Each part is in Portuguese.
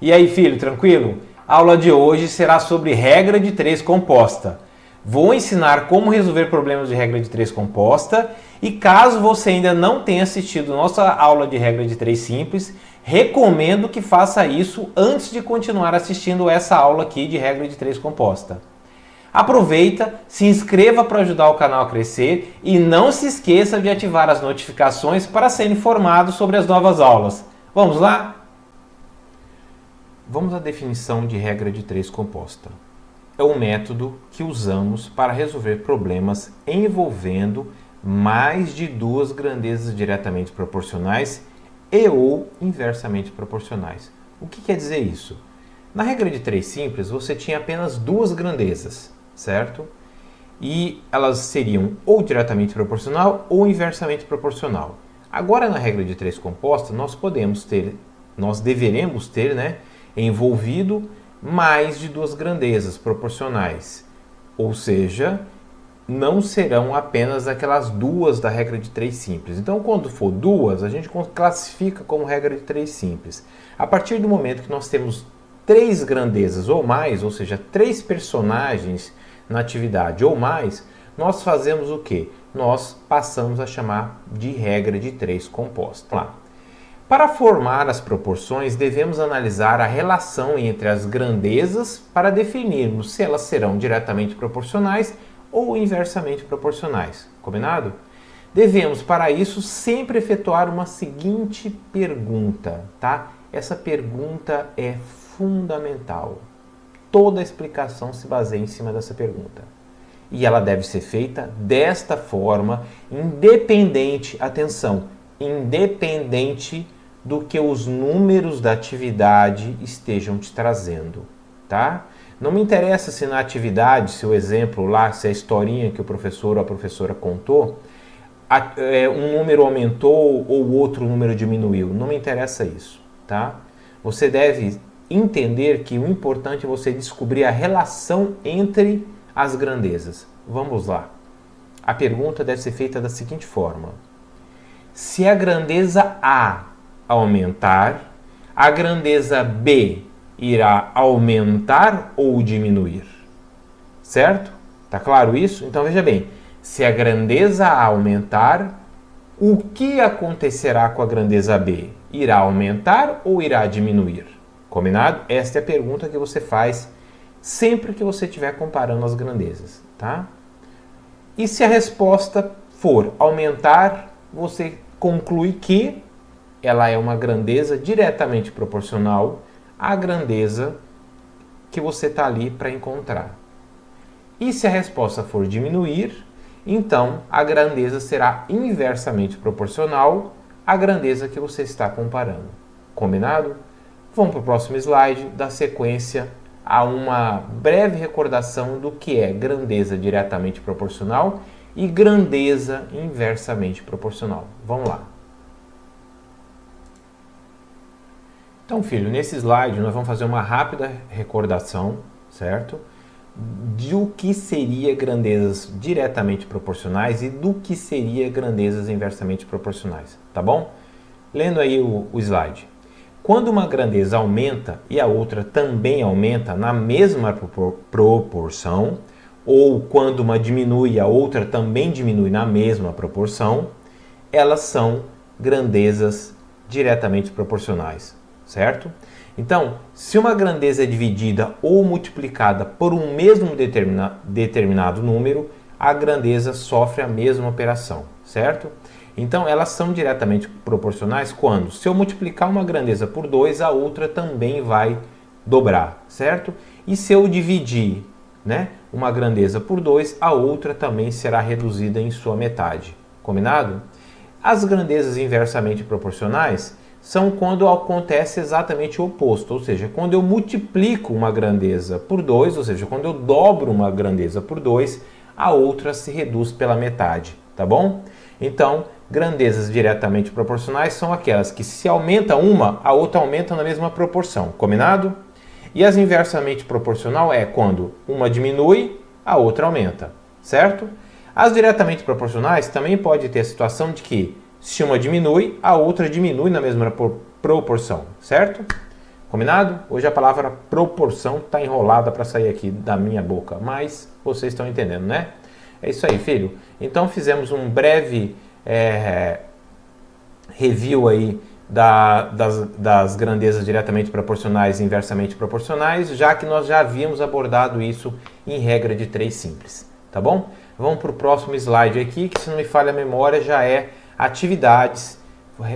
E aí, filho, tranquilo? A aula de hoje será sobre regra de 3 composta. Vou ensinar como resolver problemas de regra de 3 composta e caso você ainda não tenha assistido nossa aula de regra de 3 simples, recomendo que faça isso antes de continuar assistindo essa aula aqui de regra de 3 composta. Aproveita, se inscreva para ajudar o canal a crescer e não se esqueça de ativar as notificações para ser informado sobre as novas aulas. Vamos lá? Vamos à definição de regra de 3 composta. É um método que usamos para resolver problemas envolvendo mais de duas grandezas diretamente proporcionais e ou inversamente proporcionais. O que quer dizer isso? Na regra de 3 simples, você tinha apenas duas grandezas, certo? E elas seriam ou diretamente proporcional ou inversamente proporcional. Agora, na regra de 3 composta, nós deveremos ter, envolvido mais de duas grandezas proporcionais. Ou seja, não serão apenas aquelas duas da regra de 3 simples. Então, quando for duas, a gente classifica como regra de 3 simples. A partir do momento que nós temos 3 grandezas ou mais, ou seja, 3 personagens na atividade ou mais, nós fazemos o quê? Nós passamos a chamar de regra de 3 composta. Vamos lá. Para formar as proporções, devemos analisar a relação entre as grandezas para definirmos se elas serão diretamente proporcionais ou inversamente proporcionais. Combinado? Devemos, para isso, sempre efetuar uma seguinte pergunta, tá? Essa pergunta é fundamental. Toda a explicação se baseia em cima dessa pergunta. E ela deve ser feita desta forma, independente, atenção, independente do que os números da atividade estejam te trazendo, tá? Não me interessa se na atividade, se o exemplo lá, se a historinha que o professor ou a professora contou, um número aumentou ou outro número diminuiu. Não me interessa isso, tá? Você deve entender que o importante é você descobrir a relação entre as grandezas. Vamos lá. A pergunta deve ser feita da seguinte forma. Se a grandeza A aumentar, a grandeza B irá aumentar ou diminuir? Certo? Tá claro isso? Então veja bem, se a grandeza A aumentar, o que acontecerá com a grandeza B? Irá aumentar ou irá diminuir? Combinado? Esta é a pergunta que você faz sempre que você estiver comparando as grandezas, tá? E se a resposta for aumentar, você conclui que ela é uma grandeza diretamente proporcional à grandeza que você está ali para encontrar. E se a resposta for diminuir, então a grandeza será inversamente proporcional à grandeza que você está comparando. Combinado? Vamos para o próximo slide, dar sequência a uma breve recordação do que é grandeza diretamente proporcional e grandeza inversamente proporcional. Vamos lá. Então, filho, nesse slide nós vamos fazer uma rápida recordação, certo? Do que seria grandezas diretamente proporcionais e do que seria grandezas inversamente proporcionais, tá bom? Lendo aí o slide. Quando uma grandeza aumenta e a outra também aumenta na mesma proporção, ou quando uma diminui e a outra também diminui na mesma proporção, elas são grandezas diretamente proporcionais. Certo? Então, se uma grandeza é dividida ou multiplicada por um mesmo determinado número, a grandeza sofre a mesma operação, certo? Então, elas são diretamente proporcionais quando, se eu multiplicar uma grandeza por 2, a outra também vai dobrar, certo? E se eu dividir, uma grandeza por 2, a outra também será reduzida em sua metade. Combinado? As grandezas inversamente proporcionais são quando acontece exatamente o oposto, ou seja, quando eu multiplico uma grandeza por 2, ou seja, quando eu dobro uma grandeza por 2, a outra se reduz pela metade, tá bom? Então, grandezas diretamente proporcionais são aquelas que se aumenta uma, a outra aumenta na mesma proporção, combinado? E as inversamente proporcional é quando uma diminui, a outra aumenta, certo? As diretamente proporcionais também pode ter a situação de que se uma diminui, a outra diminui na mesma proporção, certo? Combinado? Hoje a palavra proporção está enrolada para sair aqui da minha boca, mas vocês estão entendendo, né? É isso aí, filho. Então fizemos um breve review aí das grandezas diretamente proporcionais e inversamente proporcionais, já que nós já havíamos abordado isso em regra de 3 simples, tá bom? Vamos para o próximo slide aqui, que se não me falha a memória já é atividades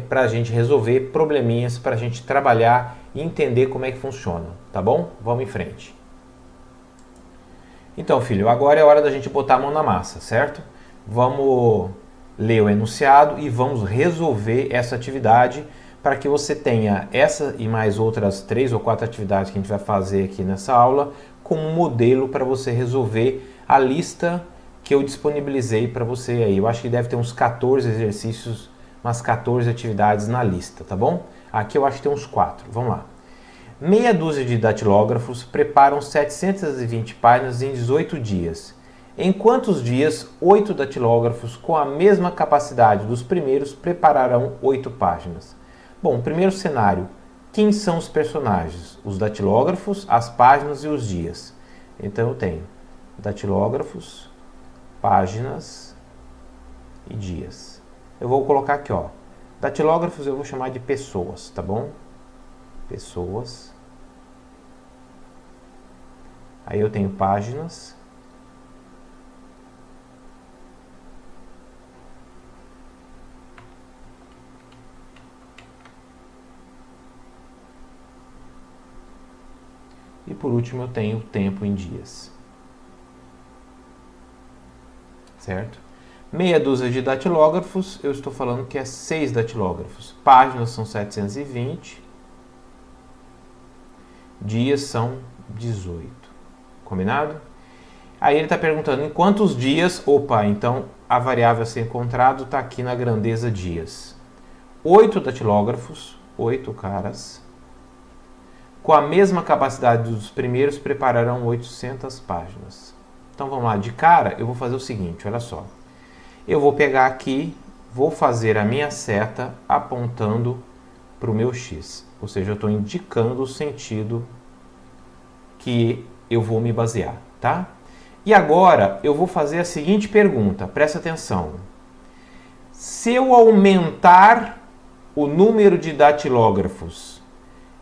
para a gente resolver probleminhas, para a gente trabalhar e entender como é que funciona, tá bom? Vamos em frente. Então, filho, agora é hora da gente botar a mão na massa, certo? Vamos ler o enunciado e vamos resolver essa atividade para que você tenha essa e mais outras 3 ou 4 atividades que a gente vai fazer aqui nessa aula como um modelo para você resolver a lista que eu disponibilizei para você aí. Eu acho que deve ter uns 14 exercícios, umas 14 atividades na lista, tá bom? Aqui eu acho que tem uns 4. Vamos lá. Meia dúzia de datilógrafos preparam 720 páginas em 18 dias. Em quantos dias 8 datilógrafos com a mesma capacidade dos primeiros prepararão 8 páginas? Bom, primeiro cenário. Quem são os personagens? Os datilógrafos, as páginas e os dias. Então eu tenho datilógrafos, páginas e dias. Eu vou colocar aqui, ó. Datilógrafos eu vou chamar de pessoas, tá bom? Pessoas. Aí eu tenho páginas. E por último eu tenho tempo em dias. Certo? Meia dúzia de datilógrafos, eu estou falando que é 6 datilógrafos. Páginas são 720. Dias são 18. Combinado? Aí ele está perguntando em quantos dias. Opa, então a variável a ser encontrado está aqui na grandeza dias. 8 datilógrafos, 8 caras, com a mesma capacidade dos primeiros, prepararão 800 páginas. Então vamos lá, de cara eu vou fazer o seguinte, olha só. Eu vou pegar aqui, vou fazer a minha seta apontando para o meu X. Ou seja, eu estou indicando o sentido que eu vou me basear, tá? E agora eu vou fazer a seguinte pergunta, presta atenção. Se eu aumentar o número de datilógrafos,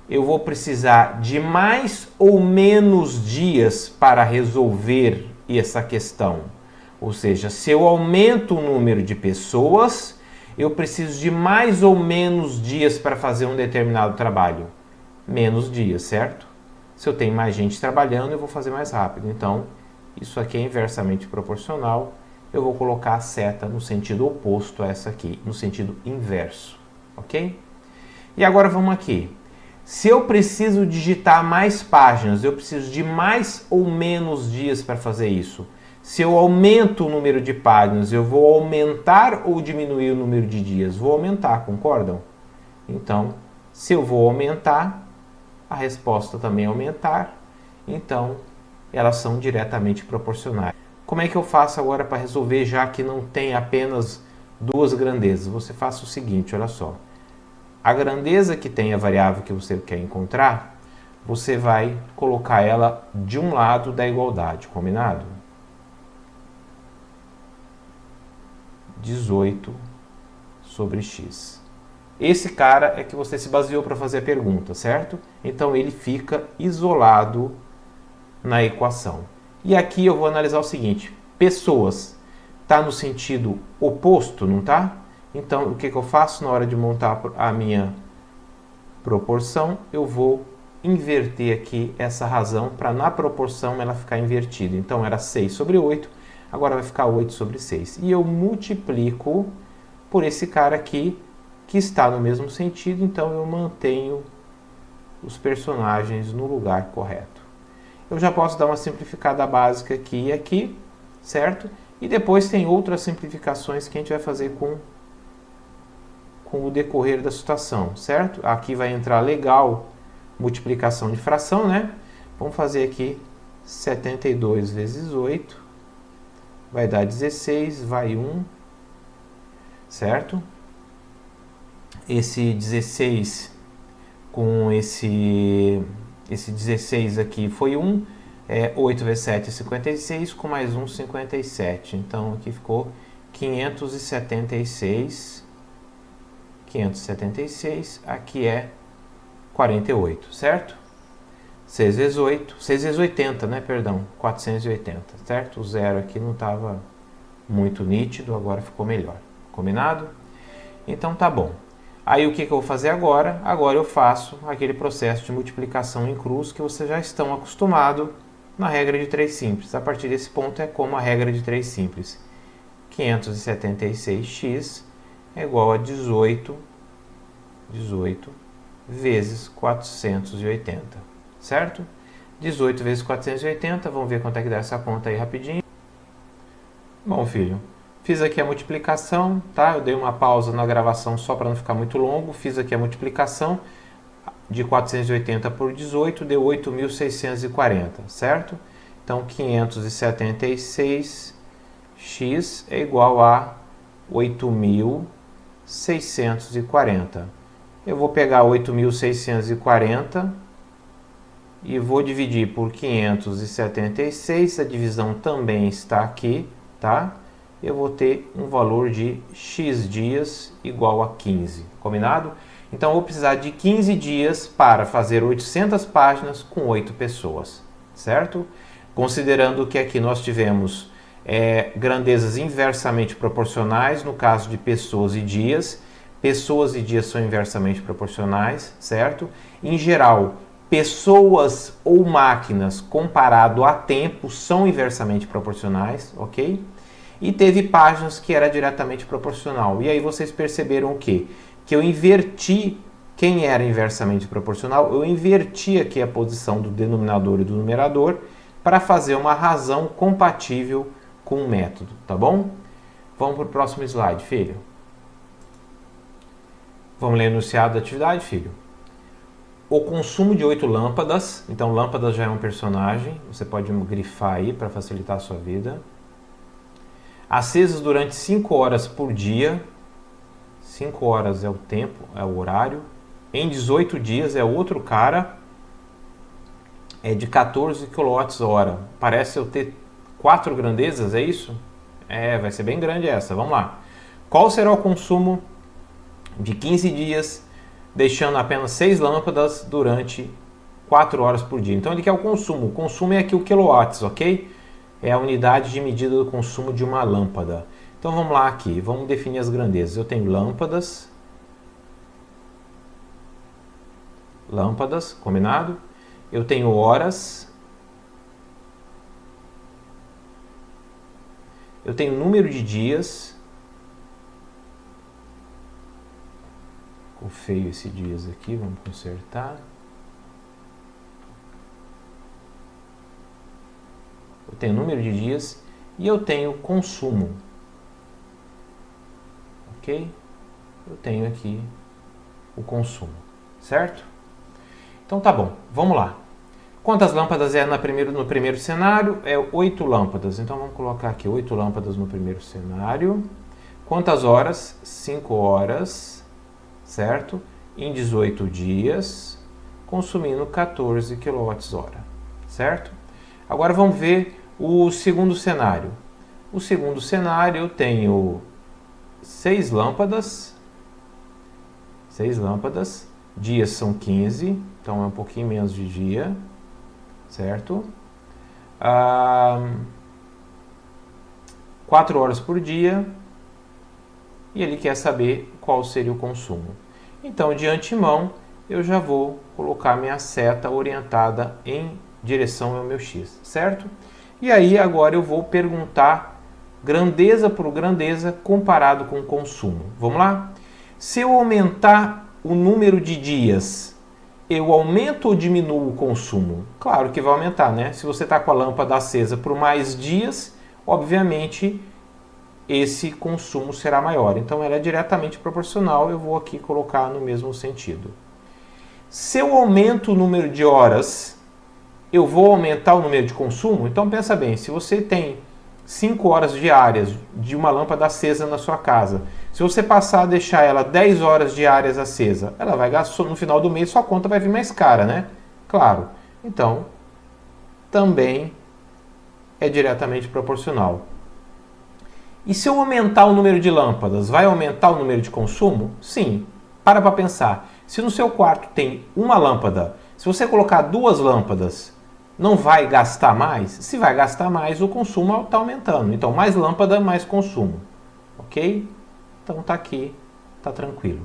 eu vou precisar de mais ou menos dias para resolver essa questão? Ou seja, se eu aumento o número de pessoas, eu preciso de mais ou menos dias para fazer um determinado trabalho? Menos dias, certo? Se eu tenho mais gente trabalhando, eu vou fazer mais rápido. Então, isso aqui é inversamente proporcional. Eu vou colocar a seta no sentido oposto a essa aqui, no sentido inverso, ok? E agora vamos aqui. Se eu preciso digitar mais páginas, eu preciso de mais ou menos dias para fazer isso? Se eu aumento o número de páginas, eu vou aumentar ou diminuir o número de dias? Vou aumentar, concordam? Então, se eu vou aumentar, a resposta também é aumentar. Então, elas são diretamente proporcionais. Como é que eu faço agora para resolver, já que não tem apenas 2 grandezas? Você faz o seguinte, olha só. A grandeza que tem a variável que você quer encontrar, você vai colocar ela de um lado da igualdade, combinado? 18 sobre x. Esse cara é que você se baseou para fazer a pergunta, certo? Então ele fica isolado na equação. E aqui eu vou analisar o seguinte, pessoas, está no sentido oposto, não está? Então o que eu faço na hora de montar a minha proporção? Eu vou inverter aqui essa razão para na proporção ela ficar invertida. Então era 6 sobre 8, agora vai ficar 8 sobre 6. E eu multiplico por esse cara aqui, que está no mesmo sentido, então eu mantenho os personagens no lugar correto. Eu já posso dar uma simplificada básica aqui e aqui, certo? E depois tem outras simplificações que a gente vai fazer com o decorrer da situação, certo? Aqui vai entrar legal multiplicação de fração, né? Vamos fazer aqui 72 vezes 8, vai dar 16, vai 1, certo? Esse 16 com esse 16 aqui foi 1, 8 vezes 7 é 56, com mais 1, 57. Então aqui ficou 576, aqui é 48, certo? 6 vezes 8, 6 vezes 80, né, perdão, 480, certo? O zero aqui não estava muito nítido, agora ficou melhor, combinado? Então tá bom. Aí o que eu vou fazer agora? Agora eu faço aquele processo de multiplicação em cruz que vocês já estão acostumados na regra de 3 simples. A partir desse ponto é como a regra de 3 simples. 576x é igual a 18 vezes 480, certo? 18 vezes 480, vamos ver quanto é que dá essa conta aí rapidinho. Bom, filho, fiz aqui a multiplicação, tá? Eu dei uma pausa na gravação só para não ficar muito longo. Fiz aqui a multiplicação de 480 por 18, deu 8.640, certo? Então, 576x é igual a 8.640. Eu vou pegar 8.640 e vou dividir por 576. A divisão também está aqui, tá? Eu vou ter um valor de x dias igual a 15, combinado? Então, eu vou precisar de 15 dias para fazer 800 páginas com 8 pessoas, certo? Considerando que aqui nós tivemos grandezas inversamente proporcionais, no caso de pessoas e dias. Pessoas e dias são inversamente proporcionais, certo? Em geral, pessoas ou máquinas comparado a tempo são inversamente proporcionais, ok? E teve páginas que era diretamente proporcional. E aí vocês perceberam o quê? Que eu inverti quem era inversamente proporcional, eu inverti aqui a posição do denominador e do numerador para fazer uma razão compatível com o método, tá bom? Vamos para o próximo slide, filho. Vamos ler o enunciado da atividade, filho. O consumo de 8 lâmpadas, então lâmpadas já é um personagem, você pode grifar aí para facilitar a sua vida. Acesas durante 5 horas por dia, 5 horas é o tempo, é o horário. Em 18 dias é outro cara, é de 14 kWh. Parece eu ter 4 grandezas, é isso? Vai ser bem grande essa, vamos lá. Qual será o consumo de 15 dias, deixando apenas 6 lâmpadas durante 4 horas por dia? Então ele quer o consumo. O consumo é aqui o quilowatts, ok? É a unidade de medida do consumo de uma lâmpada. Então vamos lá aqui, vamos definir as grandezas. Eu tenho lâmpadas, combinado? Eu tenho horas, eu tenho número de dias. Ficou feio esse dias aqui, vamos consertar. Eu tenho número de dias e eu tenho consumo. Ok? Eu tenho aqui o consumo, certo? Então tá bom, vamos lá. Quantas lâmpadas é no primeiro cenário? 8 lâmpadas. Então vamos colocar aqui 8 lâmpadas no primeiro cenário. Quantas horas? 5 horas, certo? Em 18 dias, consumindo 14 kWh, certo? Agora vamos ver o segundo cenário. O segundo cenário eu tenho 6 lâmpadas, dias são 15, então é um pouquinho menos de dia, certo? 4 horas por dia, e ele quer saber qual seria o consumo. Então, de antemão, eu já vou colocar minha seta orientada em direção ao meu x, certo? E aí, agora eu vou perguntar grandeza por grandeza comparado com o consumo. Vamos lá? Se eu aumentar o número de dias, eu aumento ou diminuo o consumo? Claro que vai aumentar, né? Se você está com a lâmpada acesa por mais dias, obviamente esse consumo será maior. Então ela é diretamente proporcional, eu vou aqui colocar no mesmo sentido. Se eu aumento o número de horas, eu vou aumentar o número de consumo? Então pensa bem, se você tem 5 horas diárias de uma lâmpada acesa na sua casa, Se você passar a deixar ela 10 horas diárias acesa, ela vai gastar, no final do mês sua conta vai vir mais cara, né? Claro. Então, também é diretamente proporcional. E se eu aumentar o número de lâmpadas, vai aumentar o número de consumo? Sim. Para pensar. Se no seu quarto tem uma lâmpada, se você colocar 2 lâmpadas, não vai gastar mais? Se vai gastar mais, o consumo está aumentando. Então, mais lâmpada, mais consumo. Ok? Então, está aqui, está tranquilo.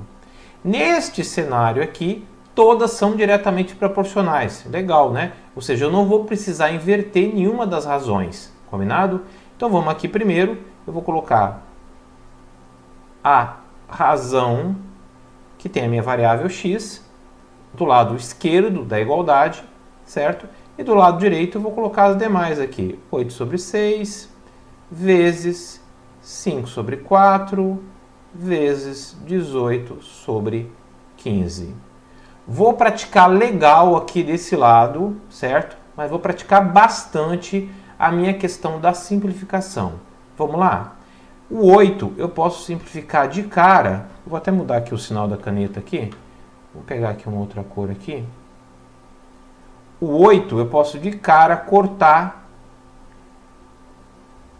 Neste cenário aqui, todas são diretamente proporcionais. Legal, né? Ou seja, eu não vou precisar inverter nenhuma das razões. Combinado? Então, vamos aqui primeiro. Eu vou colocar a razão que tem a minha variável x do lado esquerdo da igualdade, certo? E do lado direito eu vou colocar as demais aqui. 8 sobre 6 vezes 5 sobre 4 vezes 18 sobre 15. Vou praticar legal aqui desse lado, certo? Mas vou praticar bastante a minha questão da simplificação. Vamos lá? O 8 eu posso simplificar de cara. Eu vou até mudar aqui o sinal da caneta aqui. Vou pegar aqui uma outra cor aqui. O 8 eu posso de cara cortar.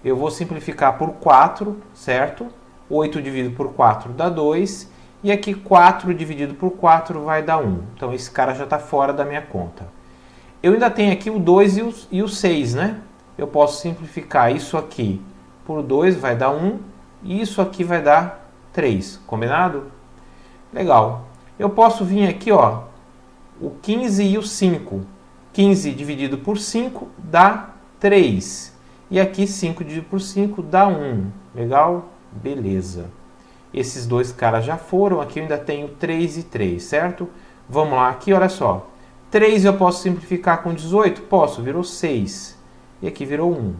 Eu vou simplificar por 4, certo? 8 dividido por 4 dá 2. E aqui 4 dividido por 4 vai dar 1. Então esse cara já está fora da minha conta. Eu ainda tenho aqui o 2 e o 6, né? Eu posso simplificar isso aqui por 2 vai dar 1, e isso aqui vai dar 3, combinado? Legal. Eu posso vir aqui, ó, o 15 e o 5. 15 dividido por 5 dá 3. E aqui 5 dividido por 5 dá 1. Legal? Beleza. Esses dois caras já foram, aqui eu ainda tenho 3 e 3, certo? Vamos lá, aqui olha só. 3 eu posso simplificar com 18? Posso, virou 6. E aqui virou 1.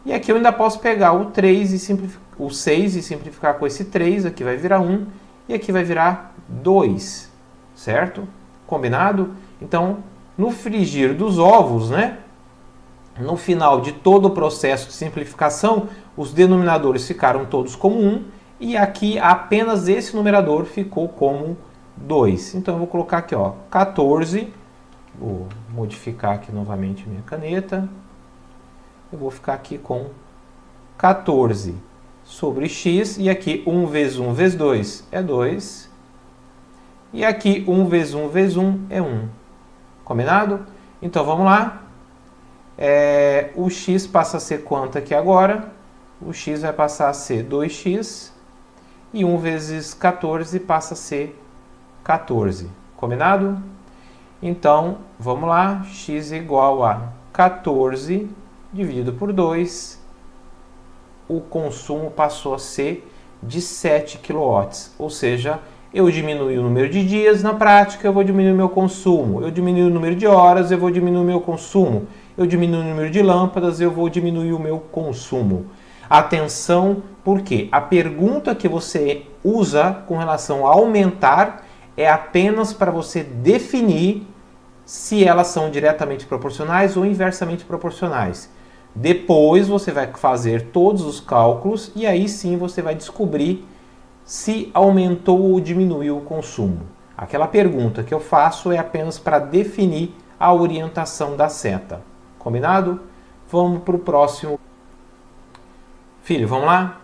E aqui eu ainda posso pegar o 3 e o 6 e simplificar com esse 3, aqui vai virar 1, e aqui vai virar 2, certo? Combinado? Então, no frigir dos ovos, né? No final de todo o processo de simplificação, os denominadores ficaram todos como 1, e aqui apenas esse numerador ficou como 2. Então, eu vou colocar aqui, ó, 14, vou modificar aqui novamente minha caneta. Eu vou ficar aqui com 14 sobre x, e aqui 1 vezes 1 vezes 2 é 2, e aqui 1 vezes 1 vezes 1 é 1. Combinado? Então vamos lá. O x passa a ser quanto aqui agora? O x vai passar a ser 2x, e 1 vezes 14 passa a ser 14. Combinado? Então, vamos lá. X é igual a 14 dividido por 2, o consumo passou a ser de 7 kW. Ou seja, eu diminui o número de dias na prática, eu vou diminuir o meu consumo. Eu diminuo o número de horas, eu vou diminuir o meu consumo. Eu diminuo o número de lâmpadas, eu vou diminuir o meu consumo. Atenção, porque a pergunta que você usa com relação a aumentar é apenas para você definir se elas são diretamente proporcionais ou inversamente proporcionais. Depois você vai fazer todos os cálculos e aí sim você vai descobrir se aumentou ou diminuiu o consumo. Aquela pergunta que eu faço é apenas para definir a orientação da seta. Combinado? Vamos para o próximo. Filho, vamos lá?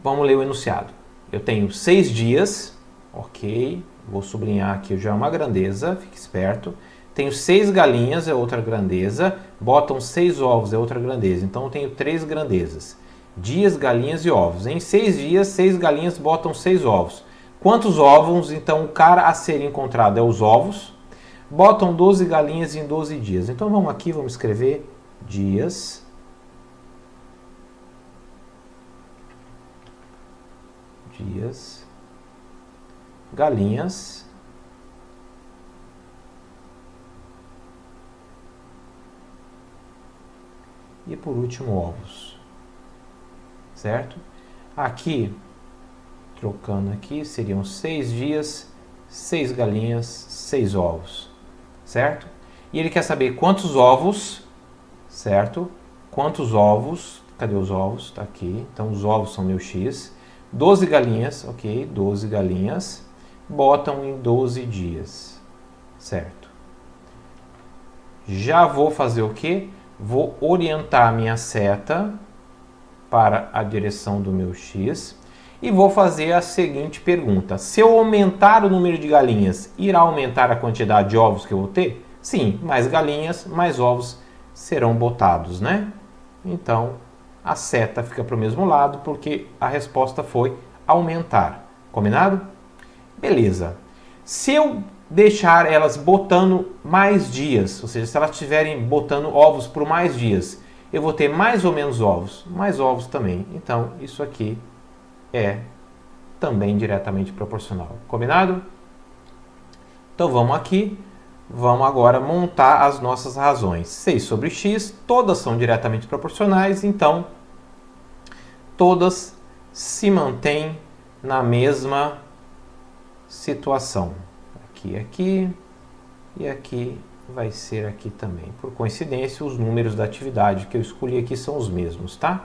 Vamos ler o enunciado. Eu tenho 6 dias, ok, vou sublinhar aqui já uma grandeza, fique esperto. Tenho 6 galinhas, é outra grandeza. Botam 6 ovos, é outra grandeza. Então, eu tenho 3 grandezas. Dias, galinhas e ovos. Em 6 dias, 6 galinhas botam 6 ovos. Quantos ovos? Então, o cara a ser encontrado é os ovos. Botam 12 galinhas em 12 dias. Então, vamos aqui, vamos escrever dias. Dias. Galinhas. E por último, ovos. Certo? Aqui, trocando aqui, seriam 6 dias, 6 galinhas, 6 ovos. Certo? E ele quer saber quantos ovos, certo? Quantos ovos, cadê os ovos? Está aqui. Então, os ovos são meu x. 12 galinhas, ok, 12 galinhas botam em 12 dias, certo? Já vou fazer o quê? Vou orientar a minha seta para a direção do meu X e vou fazer a seguinte pergunta. Se eu aumentar o número de galinhas, irá aumentar a quantidade de ovos que eu vou ter? Sim, mais galinhas, mais ovos serão botados, né? Então, a seta fica para o mesmo lado porque a resposta foi aumentar. Combinado? Beleza. Se eu deixar elas botando mais dias, ou seja, se elas estiverem botando ovos por mais dias, eu vou ter mais ou menos ovos? Mais ovos também. Então, isso aqui é também diretamente proporcional. Combinado? Então, vamos aqui. Vamos agora montar as nossas razões. 6 sobre x, todas são diretamente proporcionais, então todas se mantêm na mesma situação. Aqui e aqui vai ser aqui também. Por coincidência, os números da atividade que eu escolhi aqui são os mesmos, tá?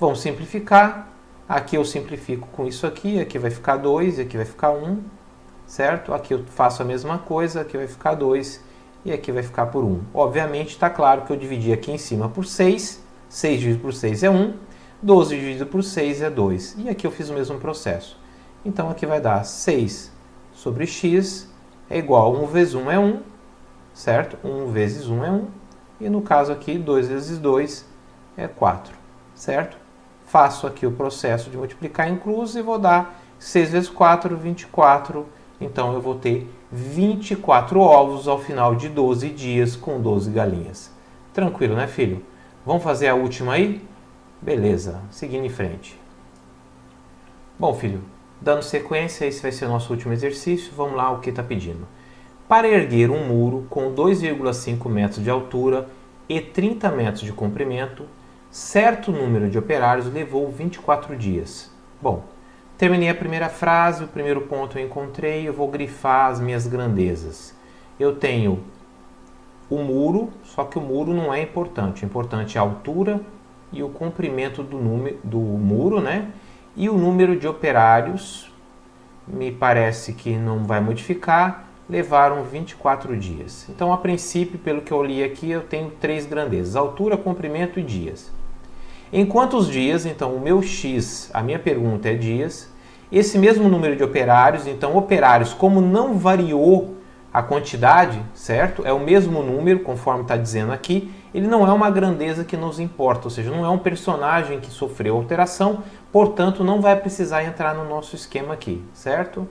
Vamos simplificar. Aqui eu simplifico com isso aqui vai ficar 2 e aqui vai ficar 1, certo? Aqui eu faço a mesma coisa, aqui vai ficar 2 e aqui vai ficar por 1. Obviamente está claro que eu dividi aqui em cima por 6, 6 dividido por 6 é 1, 12 dividido por 6 é 2. E aqui eu fiz o mesmo processo. Então aqui vai dar 6 sobre x é igual a 1 vezes 1 é 1, certo? 1 vezes 1 é 1. E no caso aqui, 2 vezes 2 é 4, certo? Faço aqui o processo de multiplicar incluso e vou dar 6 vezes 4, 24. Então eu vou ter 24 ovos ao final de 12 dias com 12 galinhas. Tranquilo, né, filho? Vamos fazer a última aí? Beleza, seguindo em frente. Bom, filho, dando sequência, esse vai ser o nosso último exercício. Vamos lá, o que está pedindo. Para erguer um muro com 2,5 metros de altura e 30 metros de comprimento, certo número de operários levou 24 dias. Bom, terminei a primeira frase, o primeiro ponto eu encontrei, eu vou grifar as minhas grandezas. Eu tenho o muro, só que o muro não é importante. O importante é a altura e o comprimento do muro, né? E o número de operários, me parece que não vai modificar, levaram 24 dias. Então, a princípio, pelo que eu li aqui, eu tenho 3 grandezas: altura, comprimento e dias. Em quantos dias? Então, o meu x, a minha pergunta é dias. Esse mesmo número de operários, então operários, como não variou a quantidade, certo? É o mesmo número, conforme está dizendo aqui. Ele não é uma grandeza que nos importa, ou seja, não é um personagem que sofreu alteração, portanto, não vai precisar entrar no nosso esquema aqui, certo?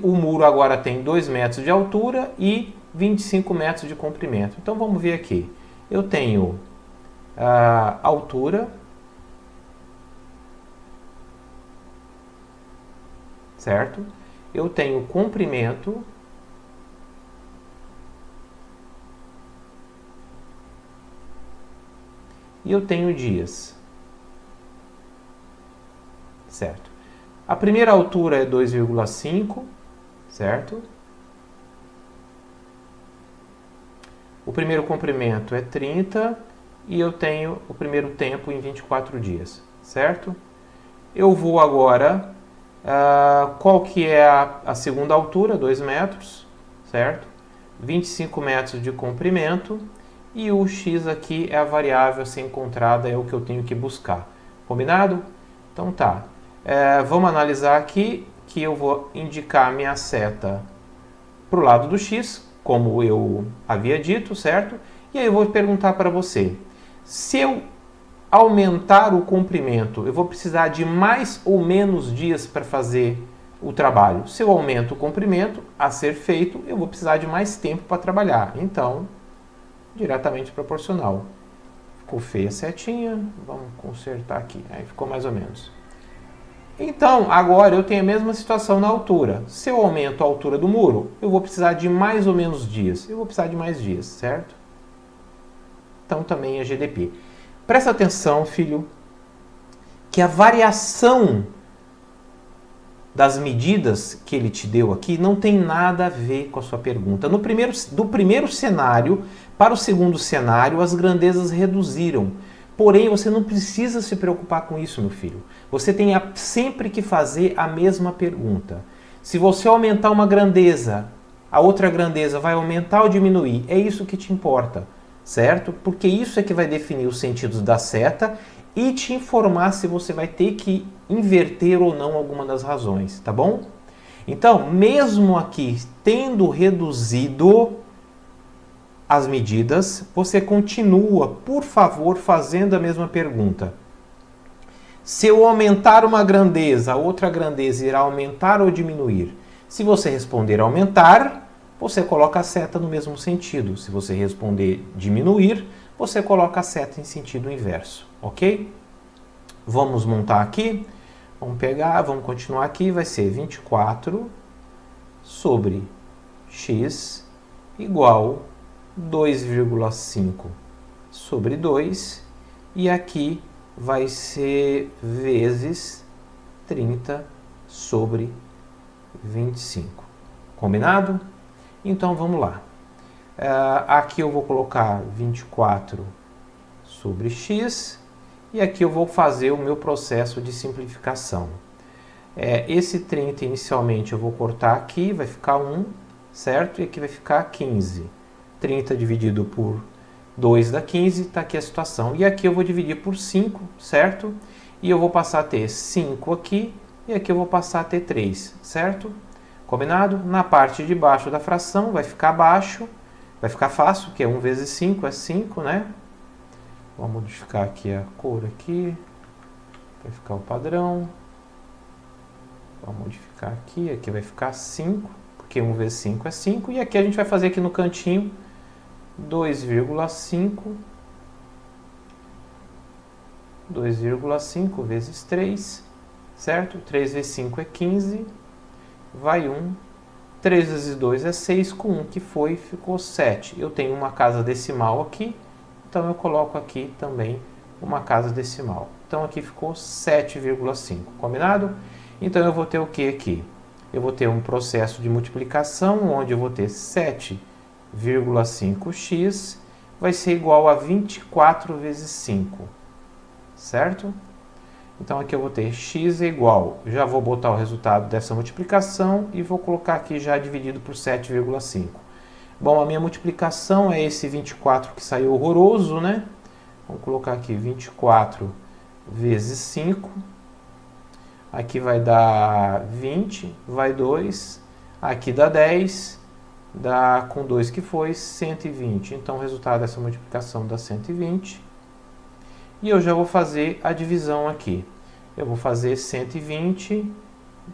O muro agora tem 2 metros de altura e 25 metros de comprimento. Então, vamos ver aqui. Eu tenho a altura, certo? Eu tenho comprimento, e eu tenho dias, certo? A primeira altura é 2,5, certo? O primeiro comprimento é 30 e eu tenho o primeiro tempo em 24 dias, certo? Eu vou agora, qual que é a segunda altura? 2 metros, certo? 25 metros de comprimento e o x aqui é a variável a ser encontrada, é o que eu tenho que buscar. Combinado? Então tá. Vamos analisar aqui que eu vou indicar a minha seta para o lado do x, como eu havia dito, certo? E aí eu vou perguntar para você, se eu aumentar o comprimento, eu vou precisar de mais ou menos dias para fazer o trabalho? Se eu aumento o comprimento a ser feito, eu vou precisar de mais tempo para trabalhar. Então, diretamente proporcional. Ficou feia a setinha, vamos consertar aqui. Aí ficou mais ou menos. Então, agora eu tenho a mesma situação na altura. Se eu aumento a altura do muro, eu vou precisar de mais ou menos dias. Eu vou precisar de mais dias, certo? Então, também é GDP. Presta atenção, filho, que a variação das medidas que ele te deu aqui não tem nada a ver com a sua pergunta. Do primeiro cenário para o segundo cenário, as grandezas reduziram. Porém, você não precisa se preocupar com isso, meu filho. Você tem sempre que fazer a mesma pergunta. Se você aumentar uma grandeza, a outra grandeza vai aumentar ou diminuir? É isso que te importa, certo? Porque isso é que vai definir os sentidos da seta e te informar se você vai ter que inverter ou não alguma das razões, tá bom? Então, mesmo aqui tendo reduzido as medidas, você continua, por favor, fazendo a mesma pergunta. Se eu aumentar uma grandeza, a outra grandeza irá aumentar ou diminuir? Se você responder aumentar, você coloca a seta no mesmo sentido. Se você responder diminuir, você coloca a seta em sentido inverso, ok? Vamos montar aqui. Vamos pegar, vamos continuar aqui. Vai ser 24 sobre x igual 2,5 sobre 2. E aqui vai ser vezes 30 sobre 25. Combinado? Então vamos lá. Aqui eu vou colocar 24 sobre x e aqui eu vou fazer o meu processo de simplificação. Esse 30 inicialmente eu vou cortar aqui, vai ficar 1, certo? E aqui vai ficar 15. 30 dividido por 2 dá 15, está aqui a situação. E aqui eu vou dividir por 5, certo? E eu vou passar a ter 5 aqui, e aqui eu vou passar a ter 3, certo? Combinado? Na parte de baixo da fração vai ficar abaixo, vai ficar fácil, porque 1 vezes 5 é 5, né? Vou modificar aqui a cor aqui, para ficar o padrão. Vou modificar aqui vai ficar 5, porque 1 vezes 5 é 5. E aqui a gente vai fazer aqui no cantinho 2,5 vezes 3, certo? 3 vezes 5 é 15, vai 1, 3 vezes 2 é 6, com 1 que foi, ficou 7. Eu tenho uma casa decimal aqui, então eu coloco aqui também uma casa decimal. Então aqui ficou 7,5, combinado? Então eu vou ter o que aqui? Eu vou ter um processo de multiplicação, onde eu vou ter 7,5x vai ser igual a 24 vezes 5, certo? Então aqui eu vou ter x é igual, já vou botar o resultado dessa multiplicação e vou colocar aqui já dividido por 7,5. Bom, a minha multiplicação é esse 24 que saiu horroroso, né? Vamos colocar aqui 24 vezes 5. Aqui vai dar 20, vai 2. Aqui dá 10, dá com 2 que foi 120. Então o resultado dessa multiplicação dá 120. E eu já vou fazer a divisão aqui. Eu vou fazer 120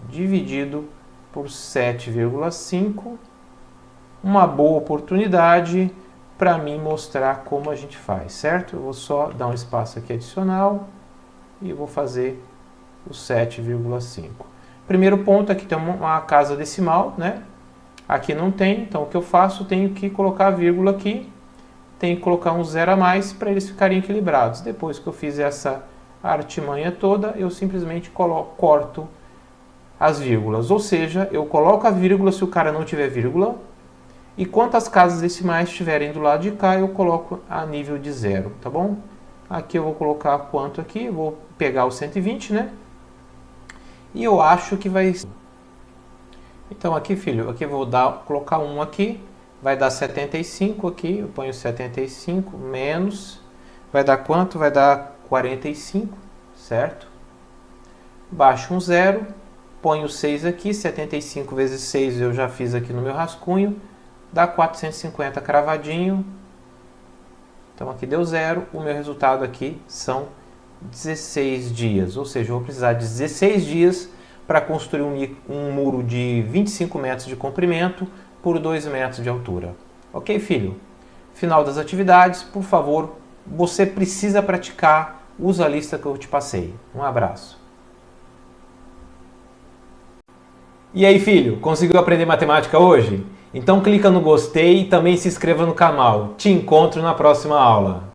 dividido por 7,5. Uma boa oportunidade para mim mostrar como a gente faz, certo? Eu vou só dar um espaço aqui adicional e eu vou fazer o 7,5. Primeiro ponto, aqui tem uma casa decimal, né? Aqui não tem, então o que eu faço? Tenho que colocar a vírgula aqui, tenho que colocar um zero a mais para eles ficarem equilibrados. Depois que eu fiz essa artimanha toda, eu simplesmente corto as vírgulas. Ou seja, eu coloco a vírgula se o cara não tiver vírgula, e quantas casas decimais estiverem do lado de cá, eu coloco a nível de zero, tá bom? Aqui eu vou colocar quanto aqui, eu vou pegar o 120, né? E eu acho que vai... Então aqui, filho, aqui eu vou colocar 1 aqui, vai dar 75 aqui, eu ponho 75 menos, vai dar quanto? Vai dar 45, certo? Baixo um zero, ponho 6 aqui, 75 vezes 6 eu já fiz aqui no meu rascunho, dá 450 cravadinho. Então aqui deu zero, o meu resultado aqui são 16 dias, ou seja, eu vou precisar de 16 dias para construir um muro de 25 metros de comprimento por 2 metros de altura. Ok, filho? Final das atividades, por favor, você precisa praticar, usa a lista que eu te passei. Um abraço. E aí, filho, conseguiu aprender matemática hoje? Então clica no gostei e também se inscreva no canal. Te encontro na próxima aula.